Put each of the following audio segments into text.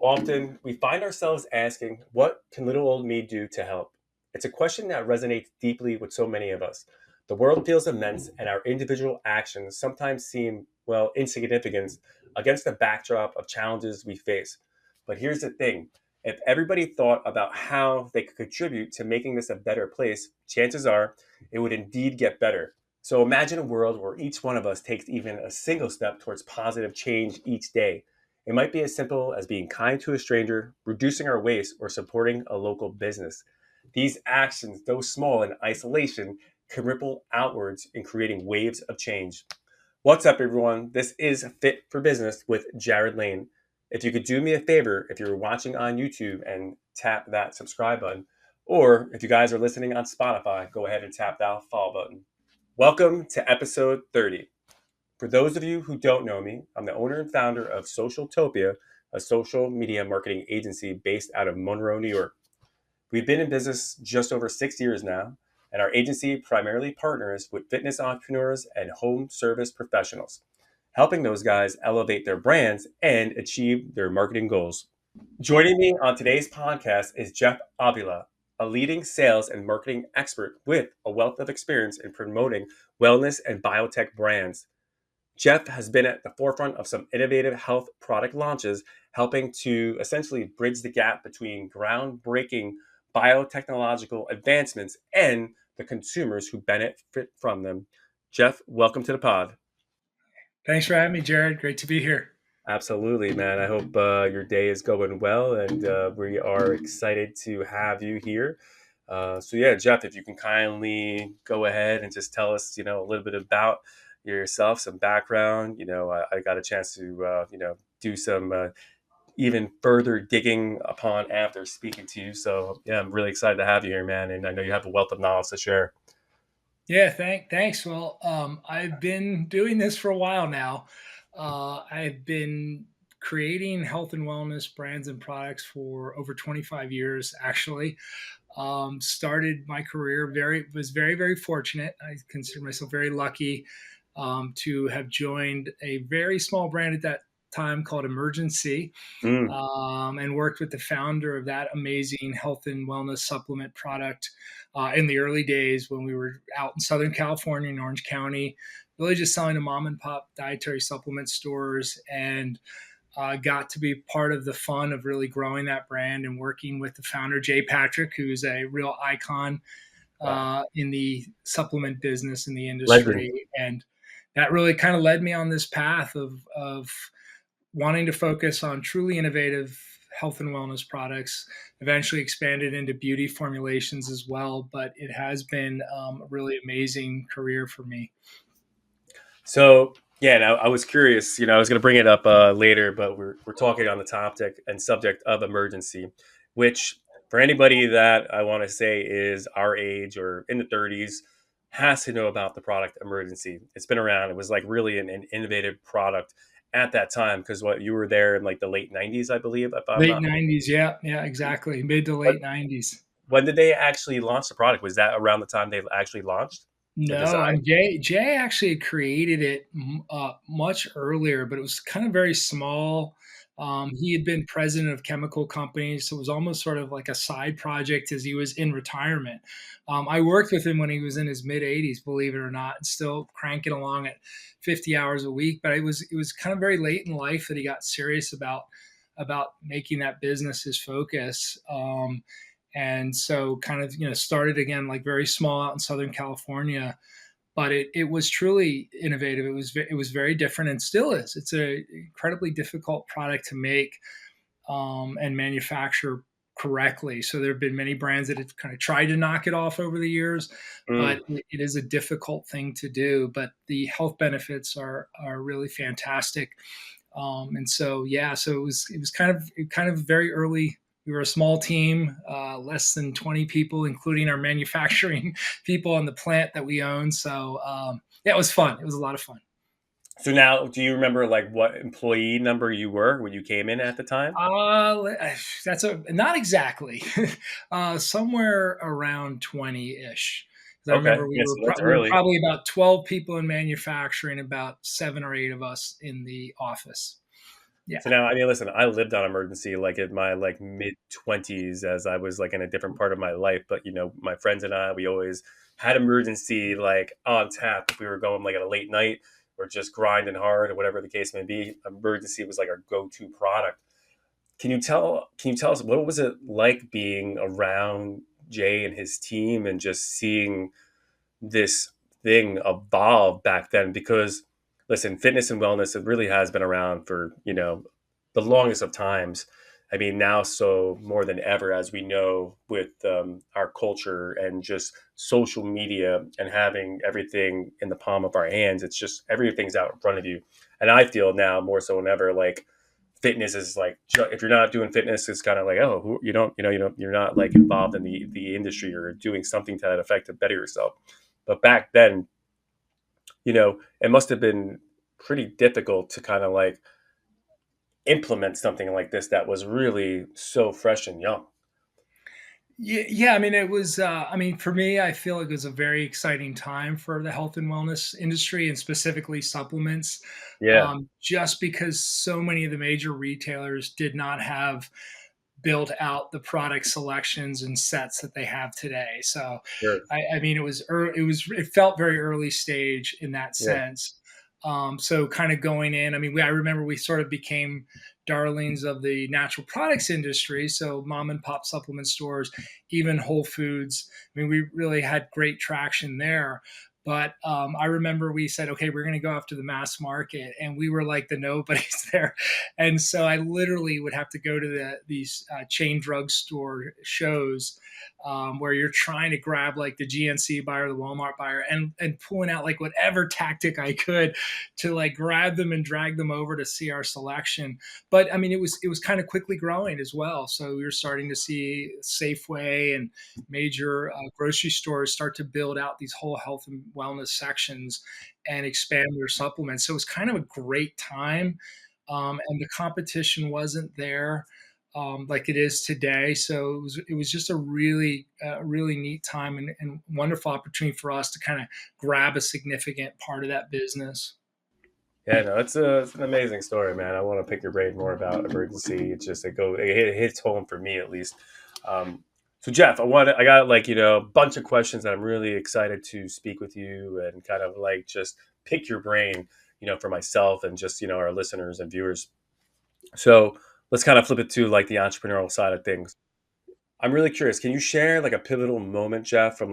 Often, we find ourselves asking, what can little old me do to help? It's a question that resonates deeply with so many of us. The world feels immense, and our individual actions sometimes seem, well, insignificant against the backdrop of challenges we face. But here's the thing, if everybody thought about how they could contribute to making this a better place, chances are it would indeed get better. So imagine a world where each one of us takes even a single step towards positive change each day. It might be as simple as being kind to a stranger, reducing our waste, or supporting a local business. These actions, though small in isolation, can ripple outwards in creating waves of change. What's up, everyone? This is Fit for Business with Jarod Lehn. If you could do me a favor, if you're watching on YouTube and tap that subscribe button, or if you guys are listening on Spotify, go ahead and tap that follow button. Welcome to episode 30. For those of you who don't know me, I'm the owner and founder of Socialtopia, a social media marketing agency based out of Monroe, New York. We've been in business just over 6 years now, and our agency primarily partners with fitness entrepreneurs and home service professionals, helping those guys elevate their brands and achieve their marketing goals. Joining me on today's podcast is Jeff Avila, a leading sales and marketing expert with a wealth of experience in promoting wellness and biotech brands. Jeff has been at the forefront of some innovative health product launches, helping to essentially bridge the gap between groundbreaking biotechnological advancements and the consumers who benefit from them. Jeff, welcome to the pod. Thanks for having me, Jarod. Great to be here. Absolutely, man. I hope your day is going well, and we are excited to have you here. So, Jeff, if you can kindly go ahead and just tell us, a little bit about yourself, some background. I got a chance to, do some even further digging upon after speaking to you. So, yeah, I'm really excited to have you here, man. And I know you have a wealth of knowledge to share. Yeah, thanks. Well, I've been doing this for a while now. I've been creating health and wellness brands and products for over 25 years, actually. Started my career was very fortunate. I consider myself very lucky to have joined a very small brand at that time called Emergency, Mm, and worked with the founder of that amazing health and wellness supplement product in the early days when we were out in Southern California in Orange County, really just selling to mom and pop dietary supplement stores, and got to be part of the fun of really growing that brand and working with the founder, Jay Patrick, who's a real icon wow. in the supplement business in the Legend. industry. And that really kind of led me on this path of wanting to focus on truly innovative health and wellness products, eventually expanded into beauty formulations as well. But it has been a really amazing career for me. So yeah, and I was curious. I was going to bring it up later, but we're talking on the topic and subject of emergency, which for anybody that I want to say is our age or in the 30s has to know about the product emergency. It's been around. It was like really an innovative product at that time because what you were there in like the late 90s, I believe, if I'm Late not. 90s. Yeah, exactly. Mid to But late 90s. when did they actually launch the product? Was that around the time they actually launched or No, designed? and Jay actually created it much earlier, but it was kind of very small. He had been president of chemical companies, so it was almost sort of like a side project as he was in retirement. I worked with him when he was in his mid 80s, believe it or not, and still cranking along at 50 hours a week. But it was kind of very late in life that he got serious about making that business his focus. And so kind of started again like very small out in Southern California, but it was truly innovative. It was very different and still is. It's a incredibly difficult product to make and manufacture correctly. So there have been many brands that have kind of tried to knock it off over the years, Mm. but it is a difficult thing to do. But the health benefits are really fantastic. And so yeah, so it was kind of very early. We were a small team, less than 20 people, including our manufacturing people on the plant that we own. So yeah, it was fun. It was a lot of fun. So now, do you remember like what employee number you were when you came in at the time? That's a not exactly, somewhere around 20-ish. 'Cause I Okay, remember we yeah, were so that's we were early. probably about 12 people in manufacturing, about 7 or 8 of us in the office. Yeah. So now, I mean, listen, I lived on emergency like in my like mid 20s as I was like in a different part of my life. But my friends and I, we always had emergency like on tap if we were going like at a late night or just grinding hard or whatever the case may be. Emergency was like our go-to product. Can you tell us what was it like being around Jay and his team and just seeing this thing evolved back then? Because listen, fitness and wellness, it really has been around for the longest of times. I mean, now so more than ever, as we know, with our culture and just social media and having everything in the palm of our hands, it's just everything's out in front of you. And I feel now more so than ever, like fitness is like, if you're not doing fitness, it's kind of like, oh, you're not like involved in the industry or doing something to that effect to better yourself. But back then, it must have been pretty difficult to kind of like implement something like this that was really so fresh and young. Yeah, yeah. I mean, it was. I mean, for me, I feel like it was a very exciting time for the health and wellness industry, and specifically supplements, Yeah, just because so many of the major retailers did not have built out the product selections and sets that they have today. So, sure. I mean, it felt very early stage in that Yeah, sense. So, kind of going in, I mean, I remember we sort of became darlings of the natural products industry. So, mom and pop supplement stores, even Whole Foods. I mean, we really had great traction there. But I remember we said, okay, we're going to go after the mass market, and we were like the nobodies there. And so I literally would have to go to these chain drugstore shows where you're trying to grab like the GNC buyer, the Walmart buyer, and pulling out like whatever tactic I could to like grab them and drag them over to see our selection. But I mean, it was kind of quickly growing as well. So we were starting to see Safeway and major grocery stores start to build out these whole health and wellness sections and expand their supplements. So it was kind of a great time, and the competition wasn't there like it is today. So it was just a really neat time and wonderful opportunity for us to kind of grab a significant part of that business. yeah, no, it's an amazing story, man. I want to pick your brain more about emergency. It's just it hits home for me at least. Um, so Jeff, I got like a bunch of questions that I'm really excited to speak with you and kind of like just pick your brain, for myself and just our listeners and viewers. So let's kind of flip it to like the entrepreneurial side of things. I'm really curious. Can you share like a pivotal moment, Jeff, from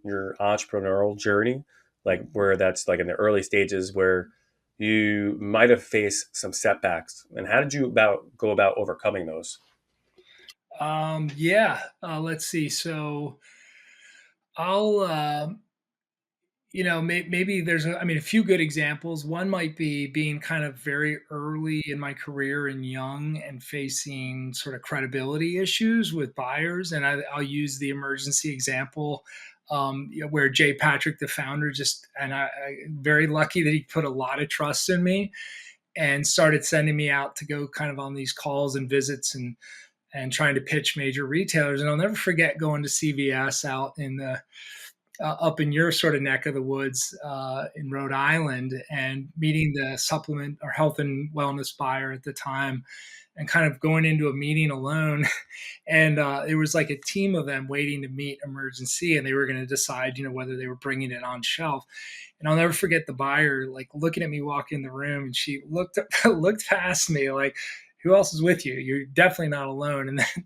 your entrepreneurial journey, like where that's like in the early stages where you might have faced some setbacks, and how did you about go about overcoming those? Yeah, let's see. So I'll maybe there's I mean, a few good examples. One might be being kind of very early in my career and young and facing sort of credibility issues with buyers. And I'll use the emergency example, where Jay Patrick, the founder, I very lucky that he put a lot of trust in me and started sending me out to go kind of on these calls and visits and trying to pitch major retailers. And I'll never forget going to CVS out in the up in your sort of neck of the woods in Rhode Island and meeting the supplement or health and wellness buyer at the time and kind of going into a meeting alone. And it was like a team of them waiting to meet emergency, and they were going to decide, whether they were bringing it on shelf. And I'll never forget the buyer like looking at me walk in the room, and she looked looked past me like, who else is with you? You're definitely not alone. And then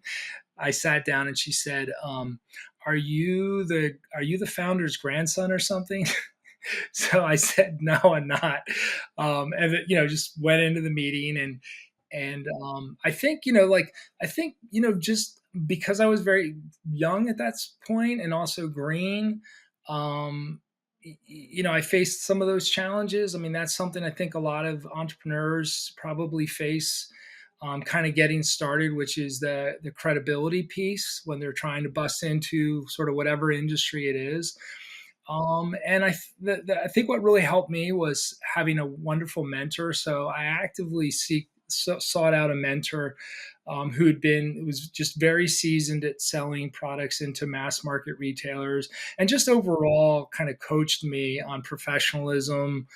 I sat down and she said, are you the founder's grandson or something?" So I said, "No, I'm not." And just went into the meeting, and I think just because I was very young at that point and also green, I faced some of those challenges. I mean, that's something I think a lot of entrepreneurs probably face. Kind of getting started, which is the credibility piece when they're trying to bust into sort of whatever industry it is. And I think what really helped me was having a wonderful mentor. So I actively sought out a mentor who was just very seasoned at selling products into mass market retailers, and just overall kind of coached me on professionalism,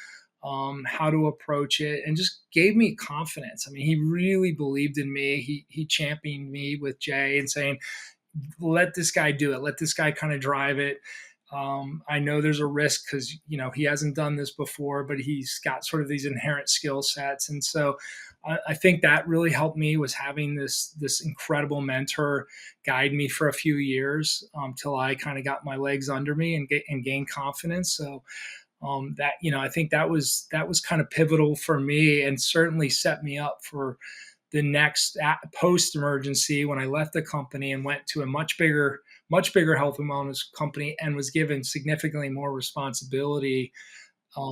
how to approach it, and just gave me confidence. I mean, he really believed in me. He championed me with Jay and saying, let this guy do it. Let this guy kind of drive it. I know there's a risk because he hasn't done this before, but he's got sort of these inherent skill sets, and so I think that really helped me was having this incredible mentor guide me for a few years till I kind of got my legs under me and gained confidence. So that I think that was kind of pivotal for me and certainly set me up for the next post emergency when I left the company and went to a much bigger health and wellness company and was given significantly more responsibility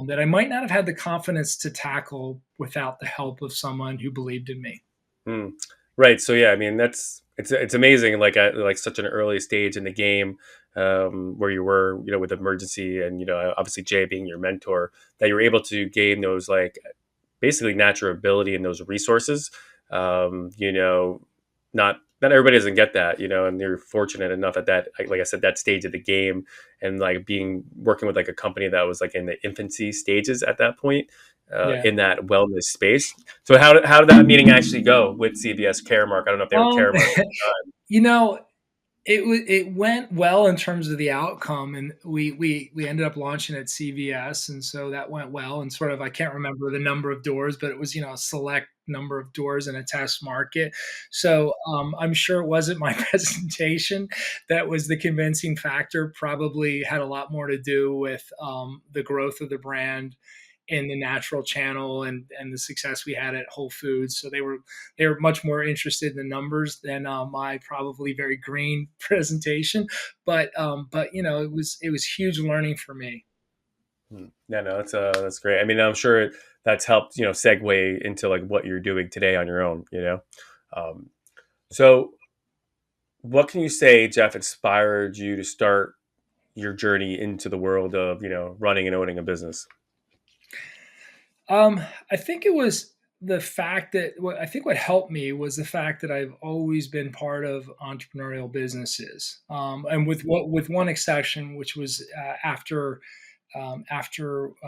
that I might not have had the confidence to tackle without the help of someone who believed in me. Hmm. Right. So yeah, I mean it's amazing. Like at like such an early stage in the game, where you were, with emergency, and obviously Jay being your mentor, that you were able to gain those like basically natural ability and those resources. Not everybody doesn't get that, and you're fortunate enough at that, like I said, that stage of the game, and like being working with like a company that was like in the infancy stages at that point, Yeah. in that wellness space. So how did that meeting actually go with CVS Caremark? I don't know if they were Um, Caremark. you know, it went well in terms of the outcome, and we ended up launching at CVS, and so that went well. And sort of, I can't remember the number of doors, but it was a select number of doors in a test market. So I'm sure it wasn't my presentation that was the convincing factor. Probably had a lot more to do with the growth of the brand in the natural channel and the success we had at Whole Foods. So they were much more interested in the numbers than my probably very green presentation. But it was huge learning for me. Yeah, no, that's great. I mean, I'm sure that's helped, segue into like what you're doing today on your own. Um, so what can you say, Jeff, inspired you to start your journey into the world of running and owning a business? Um, I think it was the fact that I think what helped me was the fact that I've always been part of entrepreneurial businesses, and with one exception, which was after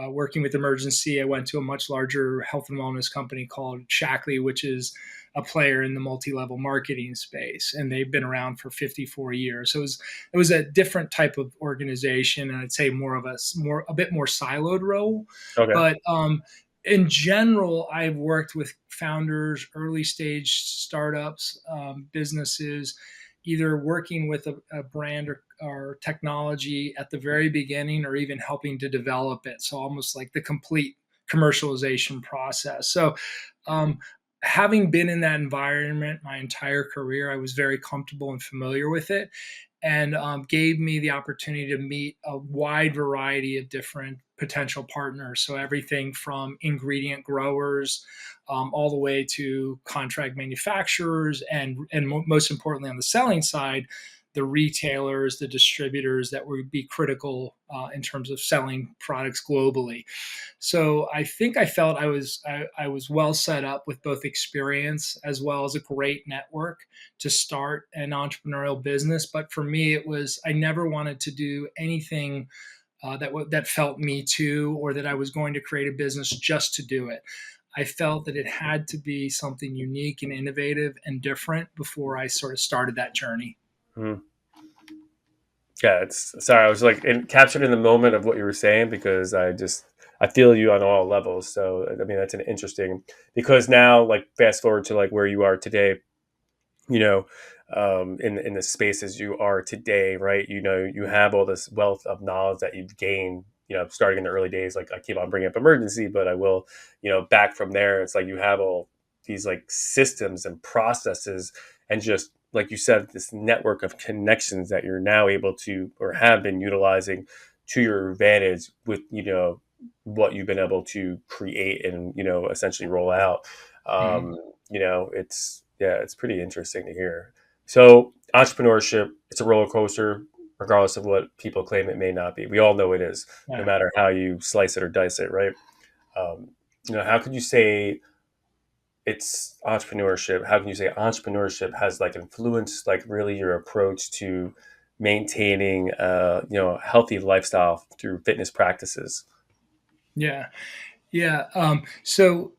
working with Emergency, I went to a much larger health and wellness company called Shackley, which is a player in the multi-level marketing space, and they've been around for 54 years. So it was a different type of organization, and I'd say more of a bit more siloed role. Okay. But in general, I've worked with founders, early stage startups, businesses, either working with a brand or technology at the very beginning or even helping to develop it. So almost like the complete commercialization process. So um, having been in that environment my entire career, I was very comfortable and familiar with it, and gave me the opportunity to meet a wide variety of different potential partners. So everything from ingredient growers all the way to contract manufacturers, and most importantly on the selling side, the retailers, the distributors that would be critical in terms of selling products globally. So I think I felt I was well set up with both experience as well as a great network to start an entrepreneurial business. But for me, it was I never wanted to do anything that felt me too, or that I was going to create a business just to do it. I felt that it had to be something unique and innovative and different before I sort of started that journey. Hmm. Yeah, it's sorry. I was like captured in the moment of what you were saying because I feel you on all levels. So I mean, that's an interesting because now like fast forward to like where you are today, you know, in the spaces you are today, right? You have all this wealth of knowledge that you've gained, starting in the early days. Like I keep on bringing up emergency, but I will, back from there. It's like you have all these like systems and processes, and just like you said, this network of connections that you're now able to or have been utilizing to your advantage with what you've been able to create and essentially roll out. Mhm. It's yeah, it's pretty interesting to hear. So entrepreneurship, it's a roller coaster, regardless of what people claim it may not be. We all know it is, no Yeah. matter how you slice it or dice it, right? Um, how could you say it's entrepreneurship? How can you say entrepreneurship has like influenced like really your approach to maintaining a healthy lifestyle through fitness practices? Yeah. Yeah. So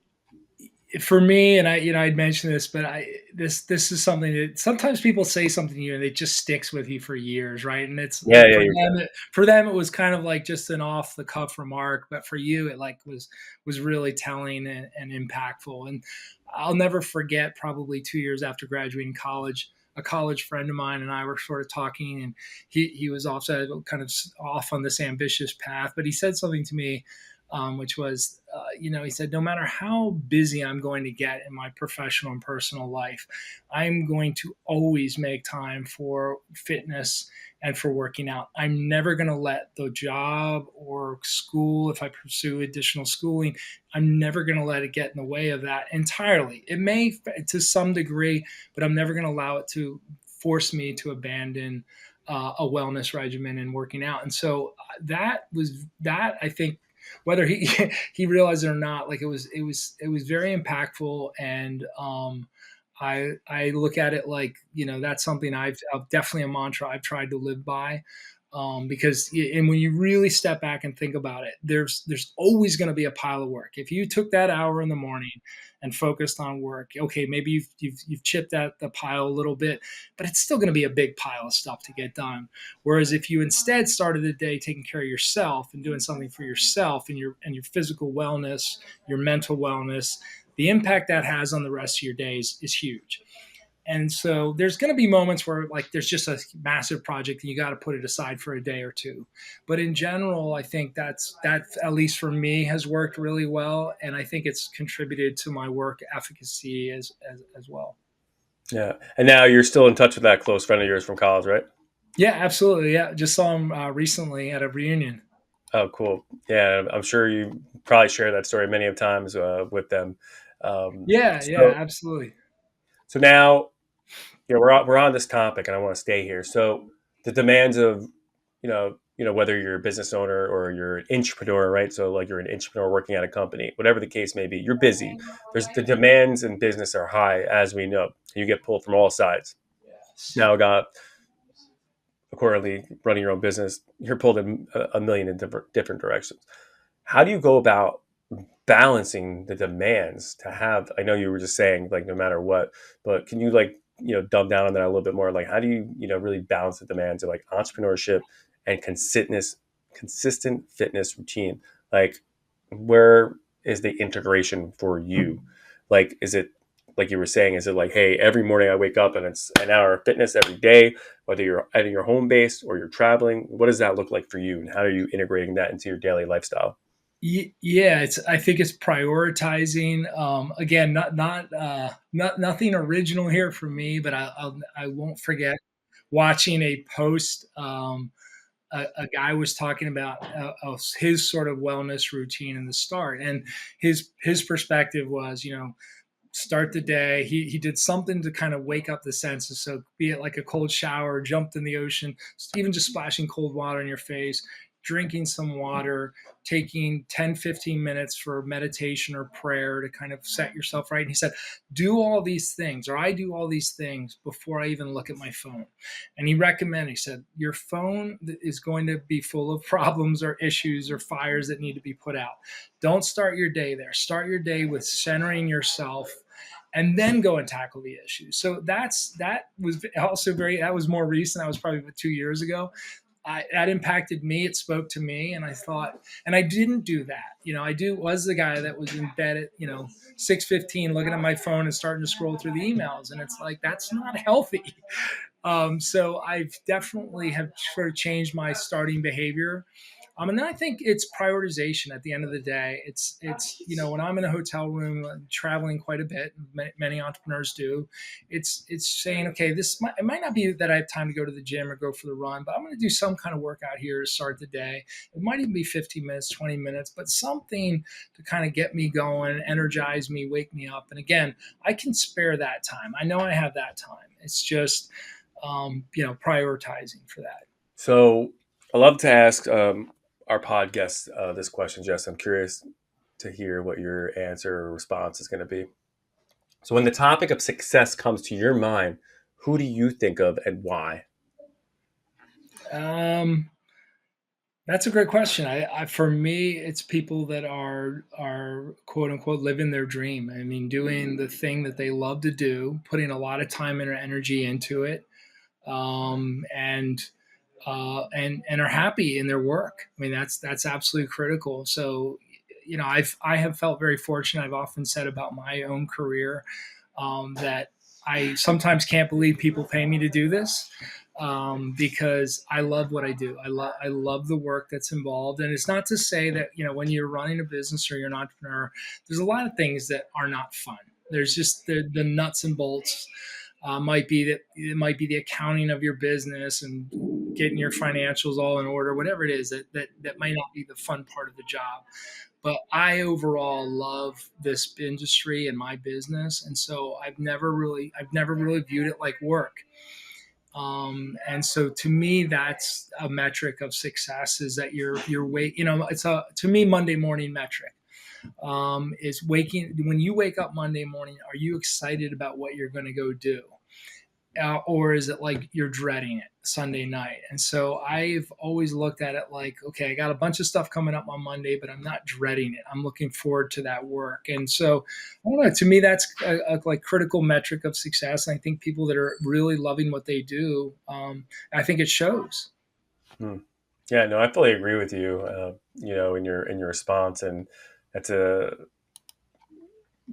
for me, and I'd mentioned this, but this is something that sometimes people say something to you and it just sticks with you for years, right? And it's Yeah, yeah, for you're good. them, for them, it was kind of like just an off the cuff remark, but for you, it like was really telling and impactful. And I'll never forget, probably 2 years after graduating college, a college friend of mine and I were sort of talking, and he was also kind of off on this ambitious path, but he said something to me, which was, he said, no matter how busy I'm going to get in my professional and personal life, I'm going to always make time for fitness and for working out. I'm never going to let the job or school, if I pursue additional schooling, I'm never going to let it get in the way of that entirely. It may to some degree, but I'm never going to allow it to force me to abandon a wellness regimen and working out. And so that was that, I think, whether he he realized it or not, like it was very impactful. And I look at it like, that's something I've definitely a mantra I've tried to live by. Because and when you really step back and think about it, there's always going to be a pile of work. If you took that hour in the morning and focused on work, okay, maybe you've chipped at the pile a little bit, but it's still going to be a big pile of stuff to get done. Whereas if you instead started the day taking care of yourself and doing something for yourself and your physical wellness, your mental wellness, the impact that has on the rest of your days is huge. And so there's going to be moments where like there's just a massive project and you got to put it aside for a day or two. But in general, I think that at least for me has worked really well, and I think it's contributed to my work efficacy as well. Yeah, and now you're still in touch with that close friend of yours from college, right? Yeah, absolutely. Yeah, just saw him recently at a reunion. Oh, cool. Yeah, I'm sure you probably share that story many of times with them. Um, Yeah, yeah, so, absolutely. so now, we're on this topic, and I want to stay here. So, the demands of, whether you're a business owner or you're an entrepreneur, right? So, like you're an entrepreneur working at a company, whatever the case may be, you're busy. There's the demands in business are high, as we know. You get pulled from all sides. Now, got accordingly running your own business, you're pulled in a million in different directions. How do you go about balancing the demands to have? I know you were just saying like no matter what, but can you like dumb down on that a little bit more? Like how do you really balance the demands of like entrepreneurship and consistent fitness routine? Like where is the integration for you? Like is it like you were saying, is it like, hey, every morning I wake up and it's an hour of fitness every day, whether you're at your home base or you're traveling? What does that look like for you, and how are you integrating that into your daily lifestyle? Yeah, I think it's prioritizing. Again, nothing original here for me, but I won't forget watching a post. A guy was talking about his sort of wellness routine in the start, and his perspective was, start the day. He did something to kind of wake up the senses. So be it like a cold shower, jumped in the ocean, even just splashing cold water in your face, drinking some water, taking 10, 15 minutes for meditation or prayer to kind of set yourself right. And he said, do all these things, or I do all these things before I even look at my phone. And he said, your phone is going to be full of problems or issues or fires that need to be put out. Don't start your day there. Start your day with centering yourself and then go and tackle the issues. So that was also that was more recent. That was probably 2 years ago. That impacted me. It spoke to me, and I thought, and I didn't do that. Was the guy that was in bed at 6:15, looking at my phone and starting to scroll through the emails, and it's like that's not healthy. So I've definitely have sort of changed my starting behavior. And then I think it's prioritization at the end of the day. It's when I'm in a hotel room, traveling quite a bit, many entrepreneurs do. It's saying, okay, it might not be that I have time to go to the gym or go for the run, but I'm going to do some kind of workout here to start the day. It might even be 15 minutes, 20 minutes, but something to kind of get me going, energize me, wake me up. And again, I can spare that time. I know I have that time. It's just prioritizing for that. So I love to ask our pod guests this question, Jess. I'm curious to hear what your answer or response is going to be. So, when the topic of success comes to your mind, who do you think of and why? Um, That's a great question. For me, it's people that are quote unquote living their dream. I mean, doing the thing that they love to do, putting a lot of time and energy into it, and and are happy in their work. I mean, that's absolutely critical. So, I have felt very fortunate. I've often said about my own career that I sometimes can't believe people pay me to do this, because I love what I do. I love the work that's involved, and it's not to say that when you're running a business or you're an entrepreneur, there's a lot of things that are not fun. There's just the nuts and bolts. Might be that it might be the accounting of your business and getting your financials all in order, whatever it is that might not be the fun part of the job. But I overall love this industry and my business, and so I've never really viewed it like work. And so to me, that's a metric of success, is that you're wait. It's a to me Monday morning metric. Is waking when you wake up Monday morning. Are you excited about what you're going to go do? Or is it like you're dreading it Sunday night? And so I've always looked at it like, okay, I got a bunch of stuff coming up on Monday, but I'm not dreading it. I'm looking forward to that work. And so I don't know. To me, that's a like critical metric of success. And I think people that are really loving what they do, I think it shows. Hmm. Yeah, no, I fully agree with you. In your response, and that's a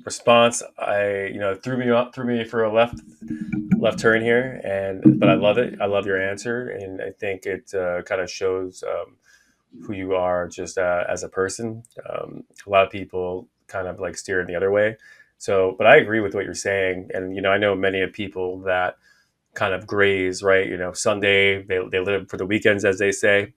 response. Threw me for a left turn here, and but I love it. I love your answer, and I think it kind of shows who you are just as a person. A lot of people kind of like steer in the other way. So, but I agree with what you're saying, and I know many of people that kind of graze, right? Sunday they live for the weekends, as they say,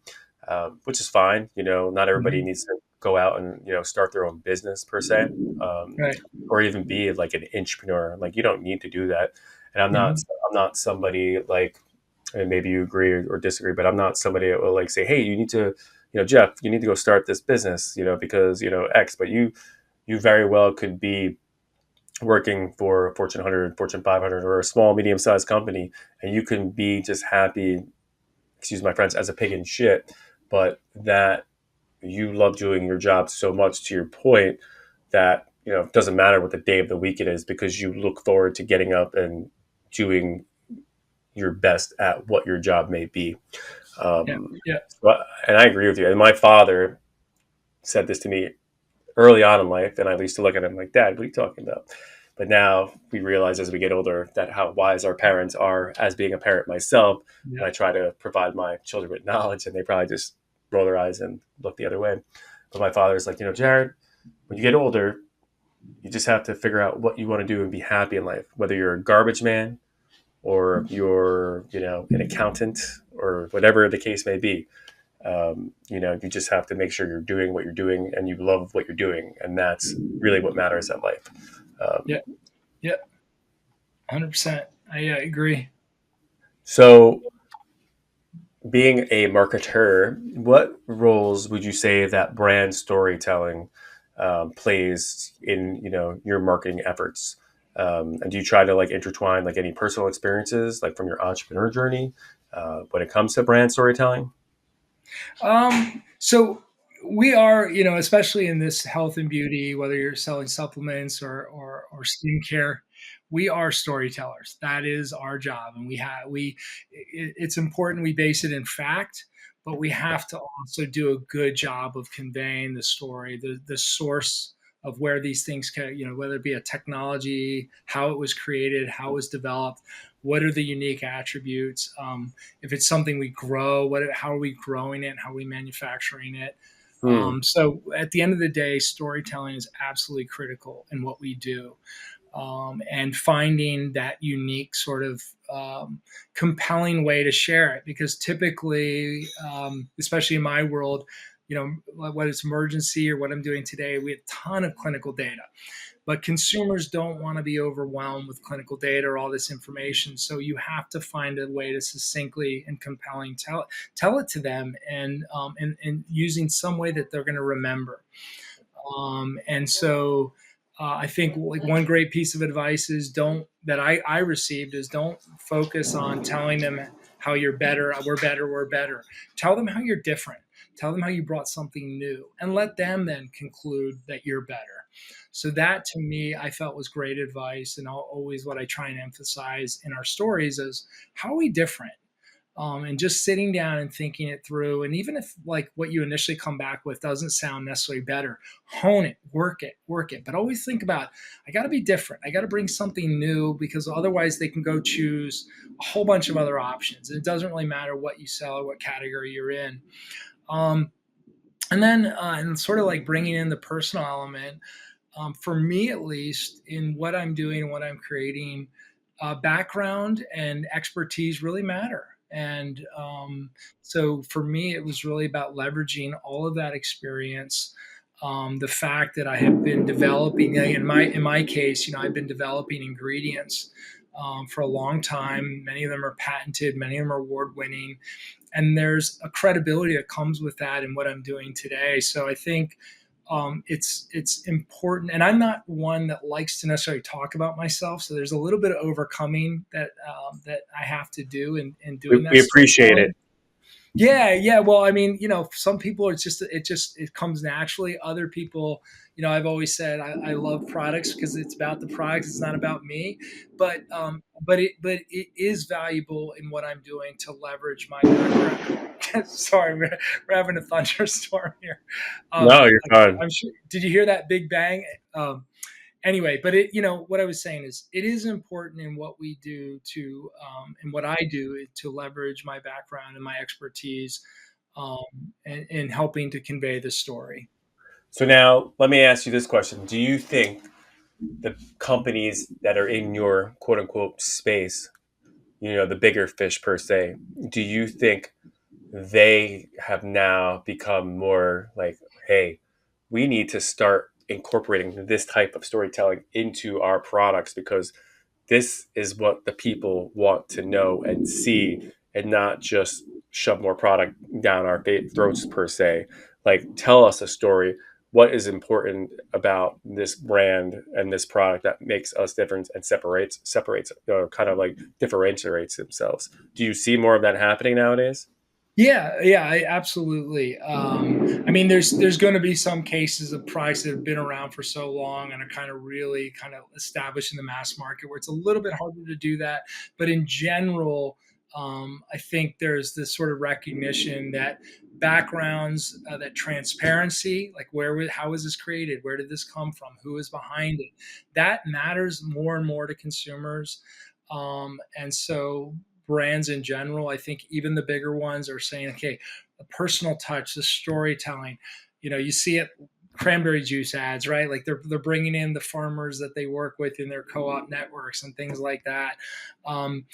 which is fine. Not everybody Mhm. needs to go out and start their own business per se, um, Right. or even be like an entrepreneur. Like you don't need to do that. And Mhm. I'm not somebody like, and maybe you agree or disagree, but I'm not somebody that will like say, hey, you need to, Jeff, you need to go start this business, because X. But you very well could be working for a Fortune 100, Fortune 500, or a small, medium sized company, and you can be just happy, excuse my friends, as a pig in shit, but that you love doing your job so much to your point that, it doesn't matter what the day of the week it is because you look forward to getting up and doing your best at what your job may be. Yeah. Um, Yeah. and I agree with you. And my father said this to me early on in life, and I used to look at him like, Dad, what are you talking about? But now we realize as we get older that how wise our parents are. As being a parent myself, Yeah. and I try to provide my children with knowledge, and they probably just roll their eyes and look the other way. But my father's like, Jared, when you get older, you just have to figure out what you want to do and be happy in life. Whether you're a garbage man or you're, an accountant or whatever the case may be, you just have to make sure you're doing what you're doing and you love what you're doing, and that's really what matters in life. Yeah. Yeah. 100%. I agree. So, being a marketer, what roles would you say that brand storytelling plays in your marketing efforts? And do you try to like intertwine like any personal experiences like from your entrepreneur journey when it comes to brand storytelling? So we are, especially in this health and beauty, whether you're selling supplements or skincare, we are storytellers. That is our job, and it's important we base it in fact, but we have to also do a good job of conveying the story, the source of where these things can, whether it be a technology, how it was created, how it was developed, what are the unique attributes. If it's something we grow, how are we growing it? How are we manufacturing it? Hmm. So at the end of the day, storytelling is absolutely critical in what we do. And finding that unique sort of compelling way to share it, because typically, especially in my world, whether it's emergency or what I'm doing today, we have a ton of clinical data, but consumers don't want to be overwhelmed with clinical data or all this information. So you have to find a way to succinctly and compelling tell it to them, and using some way that they're going to remember. And so I think like one great piece of advice is don't that I received is don't focus on telling them how you're better, we're better, we're better. Tell them how you're different. Tell them how you brought something new, and let them then conclude that you're better. So that to me, I felt was great advice, and always what I try and emphasize in our stories is how are we different, and just sitting down and thinking it through. And even if like what you initially come back with doesn't sound necessarily better, hone it, work it. But always think about, I got to be different. I got to bring something new, because otherwise they can go choose a whole bunch of other options. And it doesn't really matter what you sell or what category you're in. Um, and then, and sort of like bringing in the personal element, for me at least, in what I'm doing and what I'm creating, background and expertise really matter. And so for me, it was really about leveraging all of that experience. The fact that I have been developing, in my case, I've been developing ingredients for a long time. Many of them are patented, many of them are award winning, and there's a credibility that comes with that in what I'm doing today. So I think it's important, and I'm not one that likes to necessarily talk about myself. So there's a little bit of overcoming that I have to do in doing We that appreciate it. storytelling. Yeah, yeah. Well, I mean, some people it comes naturally. Other people, I've always said I love products because it's about the products. It's not about me. But it is valuable in what I'm doing to leverage my background. Sorry, we're having a thunderstorm here. No, you're fine. I'm sure. Did you hear that big bang? Anyway, but what I was saying is it is important in what we do to and what I do to leverage my background and my expertise, in helping to convey the story. So now let me ask you this question. Do you think the companies that are in your quote unquote space, the bigger fish per se, do you think they have now become more like, hey, we need to start incorporating this type of storytelling into our products because this is what the people want to know and see, and not just shove more product down our throats per se. Like, tell us a story. What is important about this brand and this product that makes us different and separates, kind of like differentiates themselves? Do you see more of that happening nowadays? Yeah, yeah, absolutely. I mean, there's going to be some cases of products that have been around for so long and are kind of really kind of established in the mass market where it's a little bit harder to do that. But in general, I think there's this sort of recognition that backgrounds, that transparency, like how was this created, where did this come from, who is behind it, that matters more and more to consumers. And so brands in general, I think even the bigger ones are saying, okay, the personal touch, the storytelling. You see it cranberry juice ads, right? Like they're bringing in the farmers that they work with in their co-op networks and things like that. Um,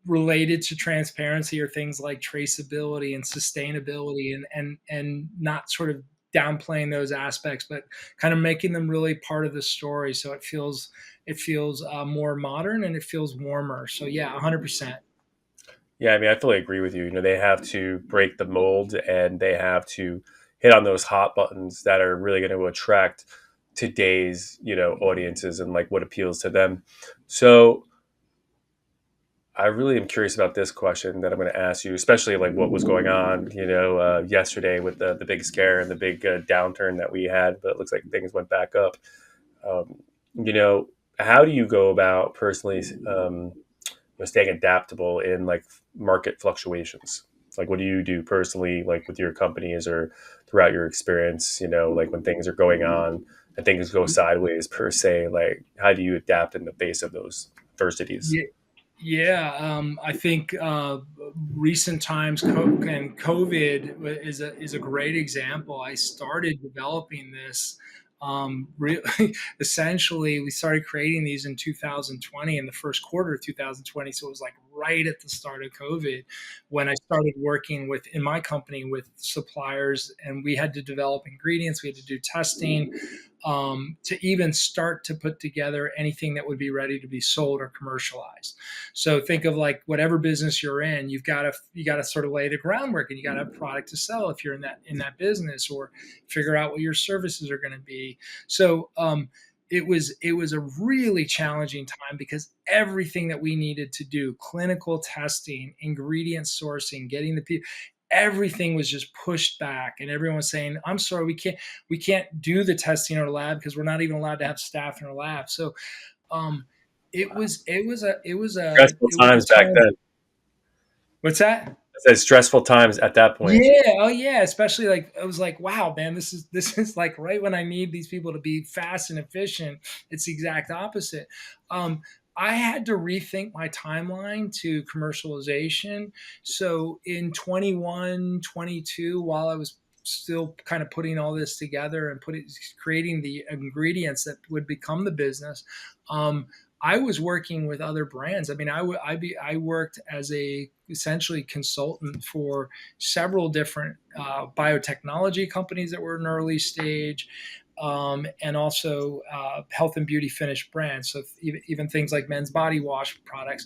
Related to transparency are things like traceability and sustainability, and not sort of downplaying those aspects, but kind of making them really part of the story, so it feels more modern and it feels warmer. So yeah, 100%. Yeah, I mean, I fully agree with you. They have to break the mold and they have to hit on those hot buttons that are really going to attract today's, audiences and like what appeals to them. So I really am curious about this question that I'm going to ask you, especially like what was going on, yesterday with the big scare and the big downturn that we had, but it looks like things went back up. Um, you know, how do you go about personally staying adaptable in like market fluctuations? Like, what do you do personally, like with your companies or throughout your experience? Like when things are going on and things go sideways per se. Like, how do you adapt in the face of those adversities? Yeah, yeah. I think recent times, and COVID is a great example. I started developing this. Essentially, we started creating these in 2020, in the first quarter of 2020. So it was like right at the start of COVID when I started working in my company with suppliers, and we had to develop ingredients. We had to do testing, to even start to put together anything that would be ready to be sold or commercialized. So think of like whatever business you're in, you got to sort of lay the groundwork, and you got to have product to sell if you're in that business, or figure out what your services are going to be. So it was a really challenging time because everything that we needed to do, clinical testing, ingredient sourcing, getting the people, everything was just pushed back, and everyone was saying, "I'm sorry, we can't do the testing in our lab because we're not even allowed to have staff in our lab." So um, Stressful it was times a back time. then. What's that? I said stressful times at that point. Yeah, oh yeah, especially like I was like, wow, man, this is like right when I need these people to be fast and efficient. It's the exact opposite. Um, I had to rethink my timeline to commercialization. So in 21, 22, while I was still kind of putting all this together and creating the ingredients that would become the business, um, I was working with other brands. I mean, I worked as a essentially consultant for several different biotechnology companies that were in early stage, and also health and beauty finished brands. So even things like men's body wash products.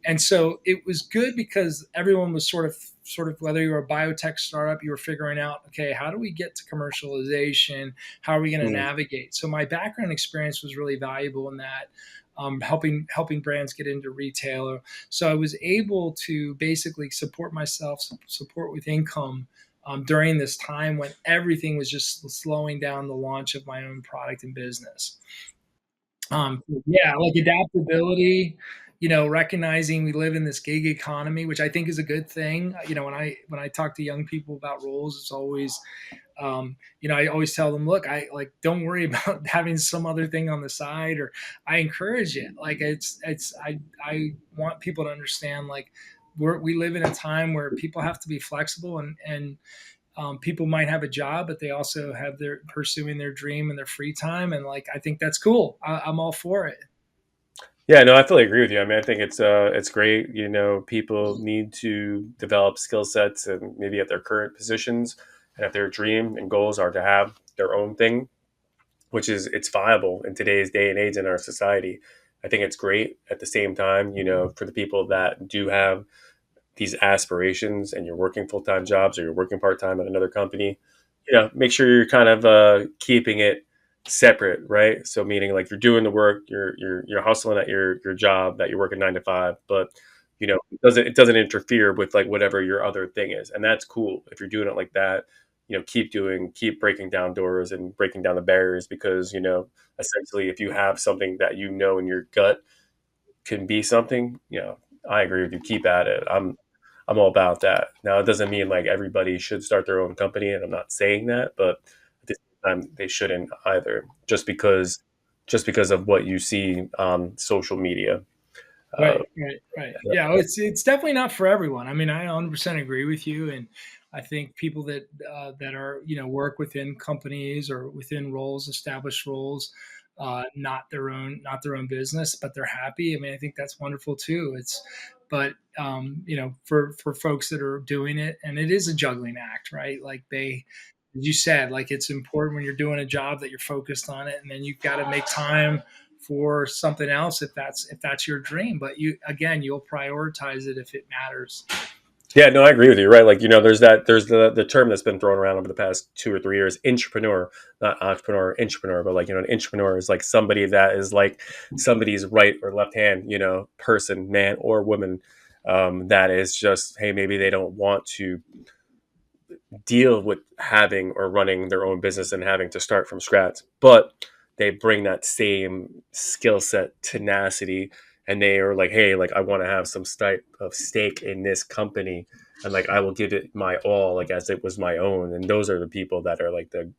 And so it was good because everyone was sort of whether you were a biotech startup, you were figuring out, okay, how do we get to commercialization? How are we going to Mm. navigate? So my background experience was really valuable in that. Helping brands get into retail, so I was able to basically support myself, support with income during this time when everything was just slowing down the launch of my own product and business. Yeah, like adaptability, recognizing we live in this gig economy, which I think is a good thing. When I talk to young people about roles, it's always I always tell them, look, I like don't worry about having some other thing on the side, or I encourage it. Like I want people to understand like we live in a time where people have to be flexible, and people might have a job, but they also have their pursuing their dream in their free time, and like I think that's cool. I'm all for it. Yeah, no, I fully agree with you. I mean, I think it's great. You know, people need to develop skill sets and maybe at their current positions, and if their dream and goals are to have their own thing, which is it's viable in today's day and age in our society. I think it's great. At the same time, you know, for the people that do have these aspirations and you're working full time jobs or you're working part time at another company, you know, make sure you're kind of keeping it separate, right? So meaning like you're doing the work, you're hustling at your job that you're working 9 to 5, but you know it doesn't interfere with like whatever your other thing is, and that's cool if you're doing it like that. You know, keep breaking down doors and breaking down the barriers because you know essentially if you have something that you know in your gut can be something, you know, I agree with you. Keep at it. I'm all about that. Now, it doesn't mean like everybody should start their own company, and I'm not saying that, but at the same time, they shouldn't either, just because of what you see on social media. Uh, Right, right, right. Yeah, well, it's definitely not for everyone. I mean, I 100% agree with you, and I think people that are work within companies or within roles, established roles, not their own business, but they're happy. I mean, I think that's wonderful too. But for folks that are doing it, and it is a juggling act, right? Like as you said, like it's important when you're doing a job that you're focused on it, and then you've got to make time for something else if that's your dream. But you'll prioritize it if it matters. yeah, no, I agree with you. Right, like you know, there's the term that's been thrown around over the past 2 or 3 years, entrepreneur, not entrepreneur, entrepreneur, but like you know, an entrepreneur is like somebody that is like somebody's right or left hand, you know, person, man or woman, that is just hey, maybe they don't want to deal with having or running their own business and having to start from scratch, but they bring that same skill set, tenacity, and they are like, hey, like I want to have some type of stake in this company, and like I will give it my all, like as it was my own. And those are the people that are like the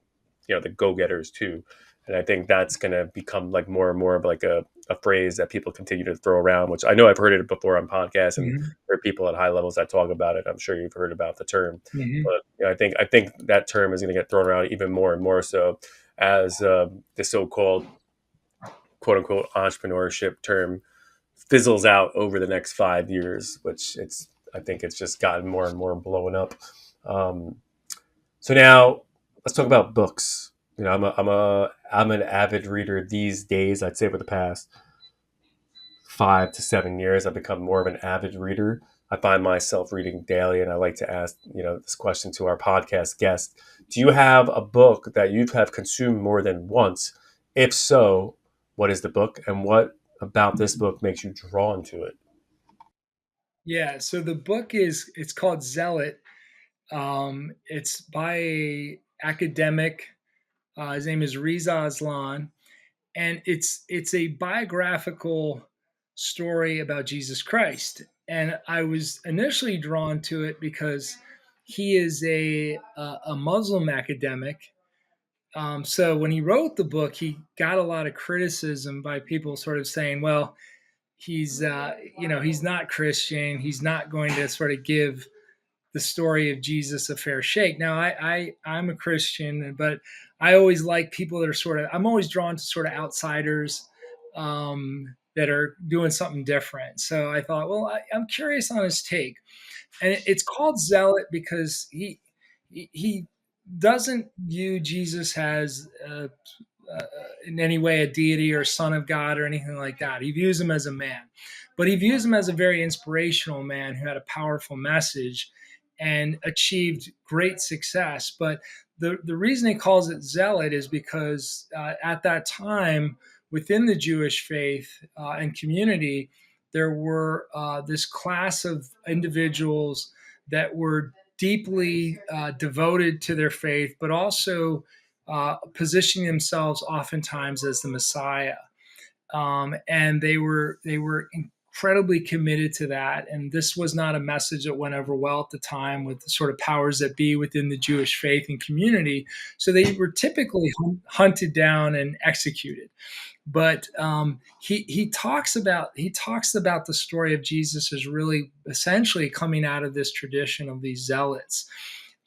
the go-getters too. And I think that's going to become like more and more of like a phrase that people continue to throw around, which I know I've heard it before on podcasts and Hmm. there are people at high levels that talk about it. I'm sure you've heard about the term, Hmm. but you know, I think that term is going to get thrown around even more and more so as the so-called quote unquote entrepreneurship term fizzles out over the next 5 years, which it's I think it's just gotten more and more blown up. Um, so now let's talk about books. You know, I'm an avid reader these days. I'd say over the past 5 to 7 years, I've become more of an avid reader. I find myself reading daily, and I like to ask, you know, this question to our podcast guests: do you have a book that you have consumed more than once? If so, what is the book, and what about this book makes you drawn to it? Yeah. So the book it's called Zealot. It's by a academic. His name is Reza Aslan, and it's a biographical story about Jesus Christ. And I was initially drawn to it because he is a Muslim academic. So when he wrote the book, he got a lot of criticism by people sort of saying, "Well, he's not Christian. He's not going to sort of give the story of Jesus a fair shake." Now, I'm a Christian, but I always like people that are sort of. I'm always drawn to sort of outsiders that are doing something different. So I thought, well, I'm curious on his take, and it's called Zealot because he doesn't view Jesus as uh, in any way a deity or son of God or anything like that. He views him as a man, but he views him as a very inspirational man who had a powerful message and achieved great success. But the reason he calls it zealot is because at that time within the Jewish faith and community, there were this class of individuals that were deeply devoted to their faith, but also positioning themselves oftentimes as the Messiah, and they were incredibly committed to that. And this was not a message that went over well at the time with the sort of powers that be within the Jewish faith and community. So they were typically hunted down and executed. But he talks about the story of Jesus as really essentially coming out of this tradition of these zealots,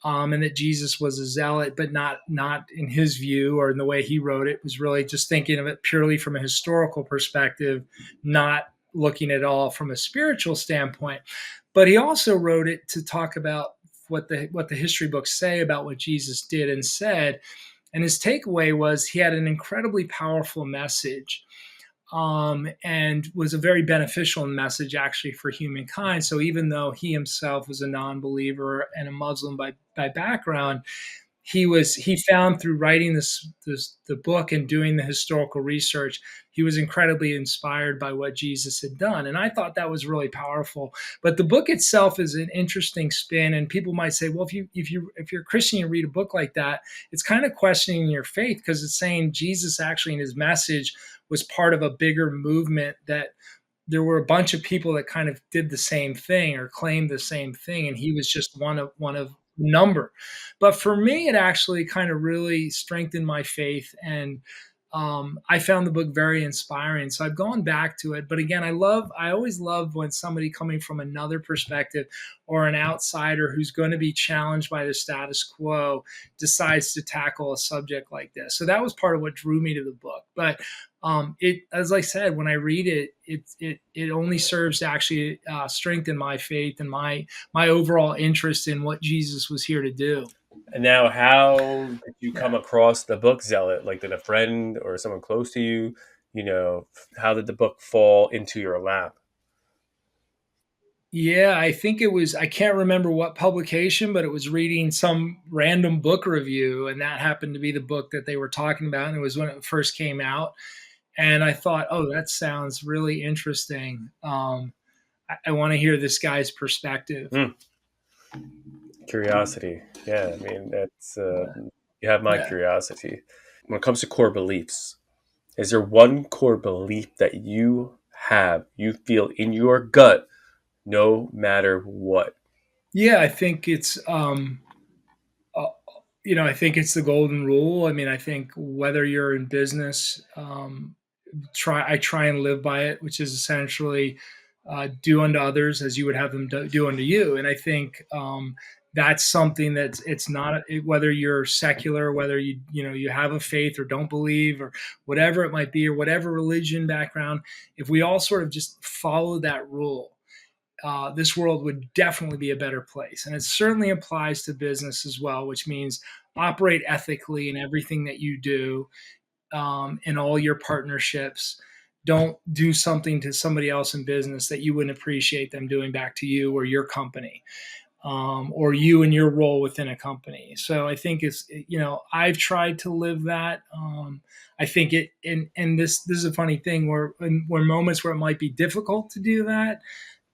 and that Jesus was a zealot, but not in his view or in the way he wrote it. Was really just thinking of it purely from a historical perspective, not looking at all from a spiritual standpoint. But he also wrote it to talk about what the history books say about what Jesus did and said. And his takeaway was he had an incredibly powerful message, and was a very beneficial message actually for humankind. So even though he himself was a non-believer and a Muslim by background, he found through writing this the book and doing the historical research, he was incredibly inspired by what Jesus had done. And I thought that was really powerful. But the book itself is an interesting spin, and people might say, well, if you're a Christian, you read a book like that, it's kind of questioning your faith, because it's saying Jesus actually in his message was part of a bigger movement, that there were a bunch of people that kind of did the same thing or claimed the same thing, and he was just one of number. But for me, it actually kind of really strengthened my faith, and I found the book very inspiring. So I've gone back to it. But again, I always love when somebody coming from another perspective or an outsider who's going to be challenged by the status quo decides to tackle a subject like this. So that was part of what drew me to the book. But it, as I said, when I read it, it only serves to actually strengthen my faith and my overall interest in what Jesus was here to do. And now, how did you come Yeah. across the book Zealot? Like, did a friend or someone close to you, you know, how did the book fall into your lap? Yeah, I think it was, I can't remember what publication, but it was reading some random book review, and that happened to be the book that they were talking about. And it was when it first came out. And I thought, oh, that sounds really interesting. I want to hear this guy's perspective. Hmm. Curiosity. Yeah, I mean, that's you have my Yeah. curiosity. When it comes to core beliefs, is there one core belief that you have, you feel in your gut, no matter what? Yeah, I think uh, I think it's the golden rule. I mean, I think whether you're in business, I try and live by it, which is essentially do unto others as you would have them do unto you. And I think that's something that's it's not whether you're secular, whether you have a faith or don't believe or whatever it might be, or whatever religion background. If we all sort of just follow that rule, this world would definitely be a better place. And it certainly applies to business as well, which means operate ethically in everything that you do, in all your partnerships. Don't do something to somebody else in business that you wouldn't appreciate them doing back to you or your company, or you and your role within a company. So I think I've tried to live that. I think and this is a funny thing where moments where it might be difficult to do that,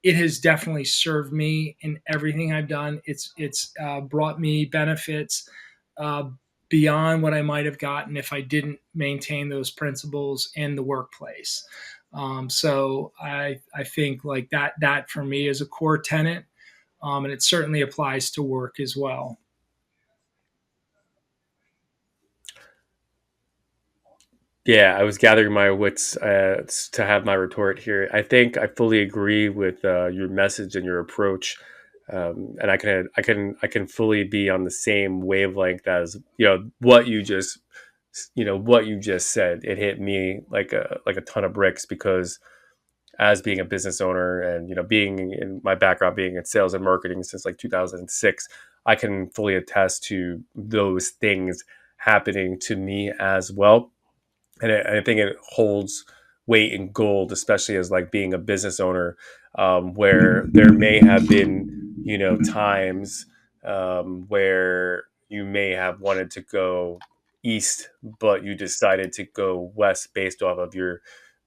it has definitely served me in everything I've done. It's brought me benefits uh, beyond what I might have gotten if I didn't maintain those principles in the workplace. So I think like that for me is a core tenet, and it certainly applies to work as well. Yeah, I was gathering my wits to have my retort here. I think I fully agree with your message and your approach, and I can fully be on the same wavelength as what you just said. It hit me like a ton of bricks because as being a business owner and being in my background being in sales and marketing since like 2006, I can fully attest to those things happening to me as well. And I think it holds weight in gold, especially as like being a business owner, where there may have been times where you may have wanted to go east, but you decided to go west based off of your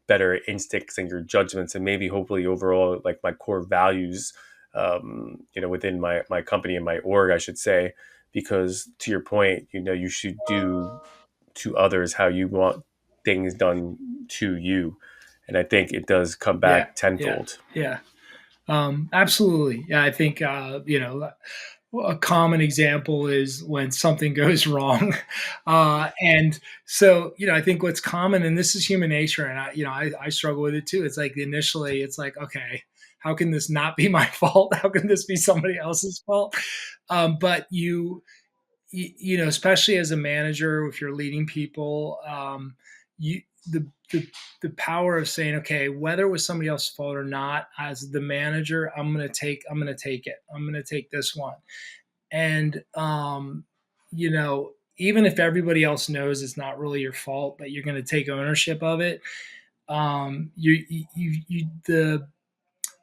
better instincts and your judgments, and maybe hopefully overall like my core values, within my company and my org, I should say. Because to your point, you should do to others how you want things done to you. And I think it does come Yeah, back yeah, tenfold. yeah. Absolutely. Yeah, I think a common example is when something goes wrong, and so I think what's common, and this is human nature, and I struggle with it too. It's like initially, it's like, okay, how can this not be my fault? How can this be somebody else's fault? But especially as a manager, if you're leading people, you the the power of saying, okay, whether it was somebody else's fault or not, as the manager, I'm gonna take it. I'm gonna take this one, and even if everybody else knows it's not really your fault, but you're gonna take ownership of it.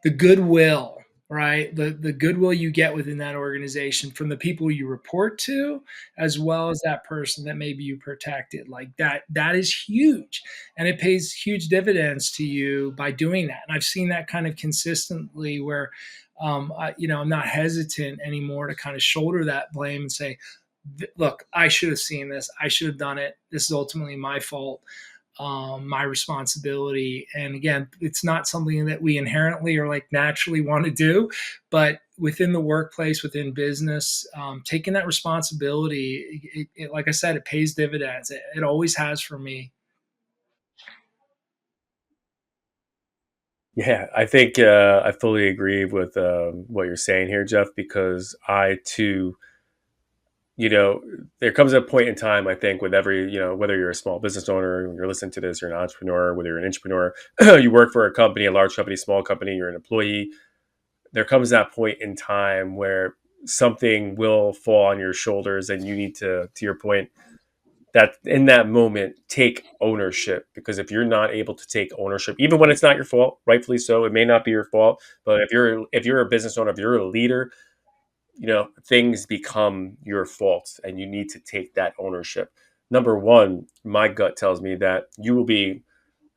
The goodwill, right? The goodwill you get within that organization from the people you report to, as well as that person that maybe you protected, like that is huge, and it pays huge dividends to you by doing that. And I've seen that kind of consistently where, I'm not hesitant anymore to kind of shoulder that blame and say, look, I should have seen this. I should have done it. This is ultimately my fault, my responsibility. And again, it's not something that we inherently or like naturally want to do, but within the workplace, within business, taking that responsibility, like I said, it pays dividends. It always has for me. Yeah, I think I fully agree with what you're saying here, Jeff, because I too, you know, there comes a point in time, I think, with every, whether you're a small business owner, you're listening to this, you're an entrepreneur, whether you're an entrepreneur, you work for a company, a large company, small company, you're an employee, there comes that point in time where something will fall on your shoulders and you need to your point, that in that moment take ownership. Because if you're not able to take ownership, even when it's not your fault, rightfully so, it may not be your fault, but if you're a business owner, if you're a leader, things become your fault and you need to take that ownership. Number one, my gut tells me that you will be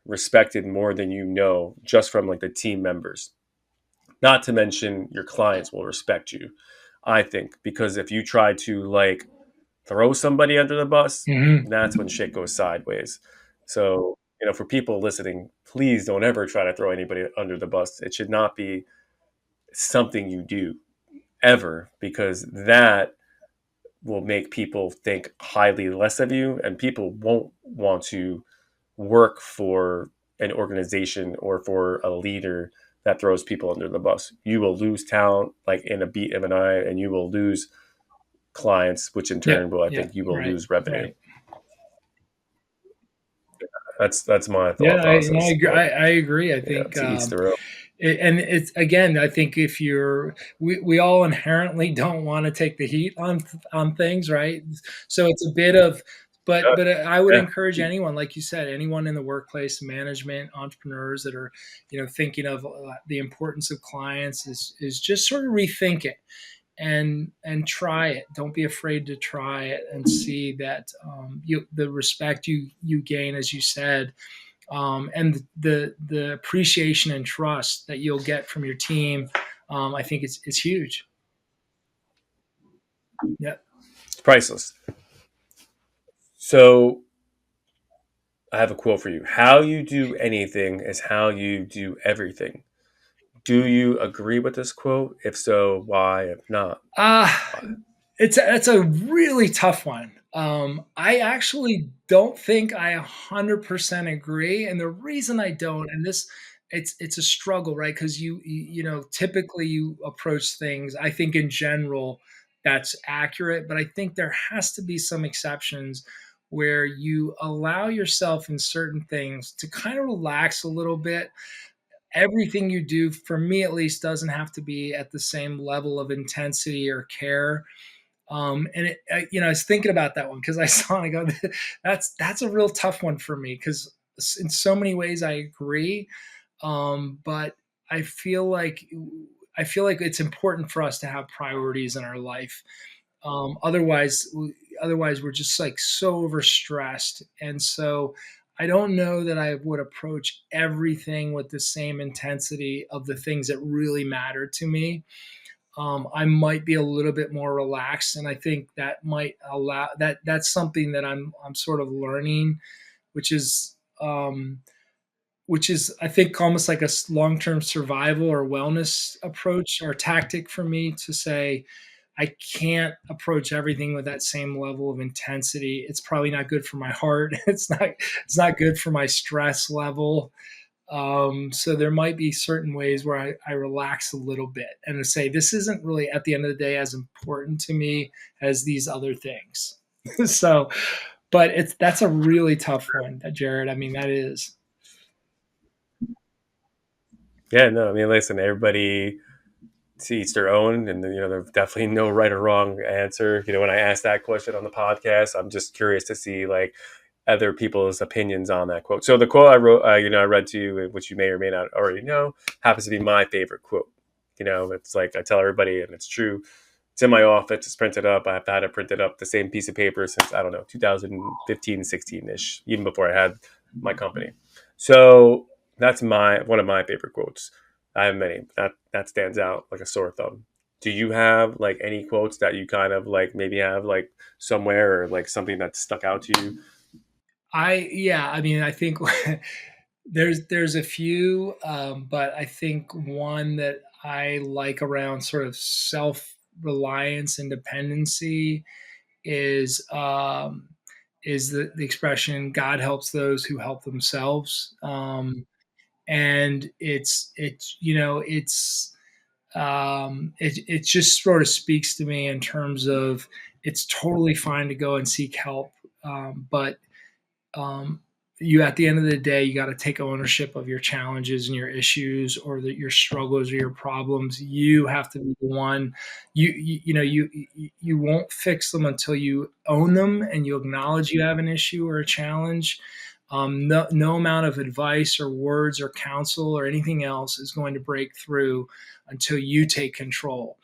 respected more than just from like the team members. Not to mention your clients will respect you, I think, because if you try to like throw somebody under the bus, Hmm. that's when shit goes sideways. So, for people listening, please don't ever try to throw anybody under the bus. It should not be something you do ever, because that will make people think highly less of you, and people won't want to work for an organization or for a leader that throws people under the bus. You will lose talent like in a beat of an eye, and you will lose clients, which in Yeah, turn will, I yeah, think, you will right, lose revenue. right. That's my Yeah, thought process. But I agree. I think, to each their own. and it's again, I think if we all inherently don't want to take the heat on things, right? So it's a bit of, but I would Yeah. encourage anyone, like you said, anyone in the workplace, management, entrepreneurs that are, thinking of the importance of clients, is just sort of rethink it and try it. Don't be afraid to try it and see that the respect you gain, as you said, and the appreciation and trust that you'll get from your team, I think it's huge. Yeah. It's priceless. So I have a quote for you. How you do anything is how you do everything. Do you agree with this quote? If so, why? If not, Uh, why? it's a really tough one. I actually don't think I 100% agree, and the reason I don't, and this, it's a struggle, right? Because you know, typically you approach things. I think in general that's accurate, but I think there has to be some exceptions where you allow yourself in certain things to kind of relax a little bit. Everything you do, for me at least, doesn't have to be at the same level of intensity or care. And you know, I was thinking about that one because I saw it. I go, that's a real tough one for me because in so many ways I agree, but I feel like I feel like it's important for us to have priorities in our life. Otherwise, otherwise we're just like so overstressed, and so I don't know that I would approach everything with the same intensity of the things that really matter to me. I might be a little bit more relaxed, and I think that might allow that. That's something that I'm sort of learning, which is which is I think almost like a long term survival or wellness approach or tactic for me to say I can't approach everything with that same level of intensity. It's probably not good for my heart. It's not good for my stress level. So there might be certain ways where I relax a little bit and to say this isn't really at the end of the day as important to me as these other things. So, but it's that's a really tough one, Jared. I mean, that is. Yeah, no, I mean, listen, everybody to each their own, and there's definitely no right or wrong answer. When I asked that question on the podcast, I'm just curious to see like other people's opinions on that quote. So the quote I wrote, I read to you, which you may or may not already know, happens to be my favorite quote. It's like I tell everybody, and it's true. It's in my office. It's printed up. I've had it printed up the same piece of paper since I don't know 2015, 16 ish, even before I had my company. So that's my one of my favorite quotes. I have many. That stands out like a sore thumb. Do you have like any quotes that you kind of like maybe have like somewhere or like something that stuck out to you? Yeah, I mean, I think there's a few, but I think one that I like around sort of self reliance and dependency is the expression God helps those who help themselves. And it's you know it just sort of speaks to me in terms of it's totally fine to go and seek help, but um, you at the end of the day you got to take ownership of your challenges and your issues or your struggles or your problems. You have to be the one. You won't fix them until you own them and you acknowledge you have an issue or a challenge. No amount of advice or words or counsel or anything else is going to break through until you take control.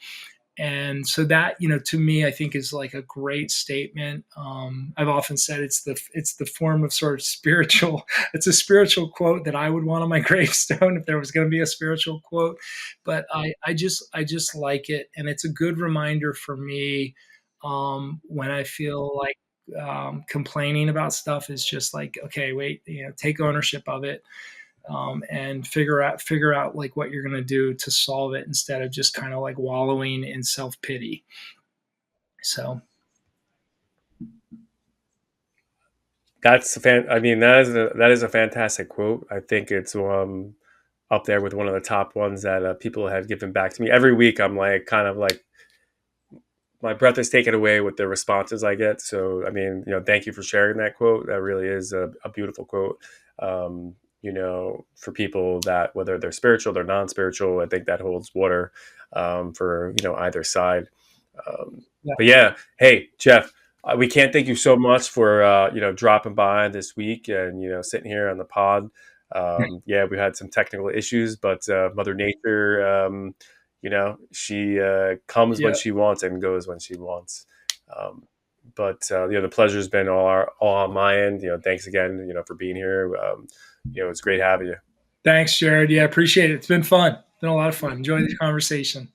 And so that, to me, I think is like a great statement. I've often said it's the form of sort of spiritual. It's a spiritual quote that I would want on my gravestone if there was going to be a spiritual quote. But I just like it, and it's a good reminder for me when I feel like complaining about stuff is just like, okay, wait, take ownership of it, and figure out like what you're going to do to solve it instead of just kind of like wallowing in self-pity. So That's a fan. I mean, that is a fantastic quote. I think it's up there with one of the top ones that people have given back to me every week. I'm like kind of like my breath is taken away with the responses I get. So, I mean, thank you for sharing that quote. That really is a beautiful quote. For people that whether they're spiritual, they're non-spiritual, I think that holds water for either side. Um, yeah. but yeah, hey Jeff, we can't thank you so much for dropping by this week and sitting here on the pod. Yeah, we had some technical issues, but Mother Nature, she comes when Yeah. she wants and goes when she wants. Um, The pleasure's been all on my end. Thanks again, for being here. It's great having you. Thanks, Jared. Yeah, appreciate it. It's been fun. It's been a lot of fun. Enjoying the conversation.